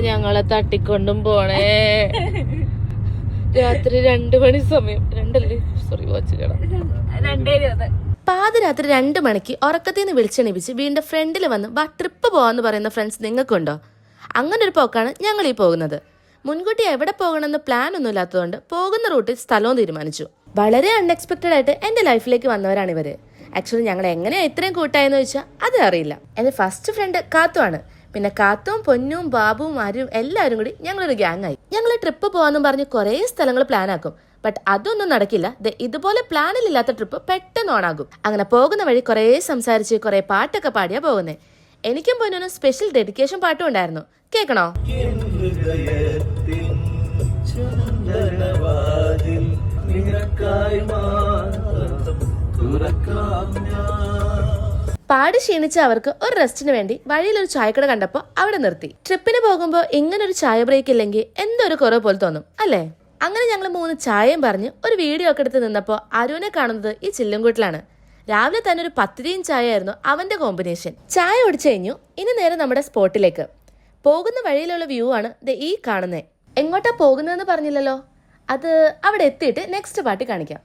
ഞങ്ങളെ തട്ടിക്കൊണ്ടും പോണേ. രാത്രി 2 മണി സമയം. 2 സോറി പാതിരാത്രി 2 മണിക്ക് ഉറക്കത്തിൽ നിന്ന് വിളിച്ചെണിപ്പിച്ച് വീണ്ടും ഫ്രണ്ടിൽ വന്ന് ട്രിപ്പ് പോവാന്ന് പറയുന്ന ഫ്രണ്ട്സ് നിങ്ങൾക്കുണ്ടോ? അങ്ങനെ ഒരു പോക്കാണ് ഞങ്ങൾ ഈ പോകുന്നത്. മുൻകൂട്ടി എവിടെ പോകണമെന്ന് പ്ലാൻ ഒന്നും ഇല്ലാത്തതുകൊണ്ട് പോകുന്ന റൂട്ടിൽ സ്ഥലവും തീരുമാനിച്ചു. വളരെ അൺഎക്സ്പെക്റ്റഡ് ആയിട്ട് എന്റെ ലൈഫിലേക്ക് വന്നവരാണ് ഇവര്. ആക്ച്വലി ഞങ്ങൾ എങ്ങനെയാ ഇത്രയും കൂട്ടായെന്ന് ചോദിച്ചാൽ അത് അറിയില്ല. എന്റെ ഫസ്റ്റ് ഫ്രണ്ട് കാത്തുവാണ്. പിന്നെ കാത്തും പൊന്നും ബാബുവും ആരും എല്ലാവരും കൂടി ഞങ്ങളൊരു ഗ്യാങ് ആയി. ഞങ്ങൾ ട്രിപ്പ് പോവാന്നും പറഞ്ഞ് കുറേ സ്ഥലങ്ങൾ പ്ലാൻ ആക്കും. ബട്ട് അതൊന്നും നടക്കില്ല. ഇതുപോലെ പ്ലാനിലില്ലാത്ത ട്രിപ്പ് പെട്ടെന്ന് ഓണാകും. അങ്ങനെ പോകുന്ന വഴി കുറേ സംസാരിച്ച് കുറേ പാട്ടൊക്കെ പാടിയാ പോകുന്നേ. എനിക്കും പൊന്നിനും സ്പെഷ്യൽ ഡെഡിക്കേഷൻ പാട്ടും ഉണ്ടായിരുന്നു. കേൾക്കണോ? പാടി ക്ഷീണിച്ച അവർക്ക് ഒരു റെസ്റ്റിന് വേണ്ടി വഴിയിലൊരു ചായക്കട കണ്ടപ്പോൾ അവിടെ നിർത്തി. ട്രിപ്പിന് പോകുമ്പോൾ ഇങ്ങനൊരു ചായ ബ്രേക്ക് ഇല്ലെങ്കിൽ എന്തോ ഒരു കുറവ് പോലെ തോന്നും അല്ലേ? അങ്ങനെ ഞങ്ങൾ 3 ചായയും പറഞ്ഞ് ഒരു വീഡിയോ ഒക്കെ എടുത്ത് നിന്നപ്പോൾ അരുവിനെ കാണുന്നത് ഈ ചില്ലുംകൂട്ടിലാണ്. രാവിലെ തന്നെ ഒരു പത്തിരിയും ചായ ആയിരുന്നു അവന്റെ കോമ്പിനേഷൻ. ചായ ഒടിച്ചു കഴിഞ്ഞു. ഇനി നേരെ നമ്മുടെ സ്പോട്ടിലേക്ക്. പോകുന്ന വഴിയിലുള്ള വ്യൂ ആണ് ഈ കാണുന്നത്. എങ്ങോട്ടാ പോകുന്നതെന്ന് പറഞ്ഞില്ലല്ലോ. അത് അവിടെ എത്തിയിട്ട് നെക്സ്റ്റ് പാർട്ടി കാണിക്കാം.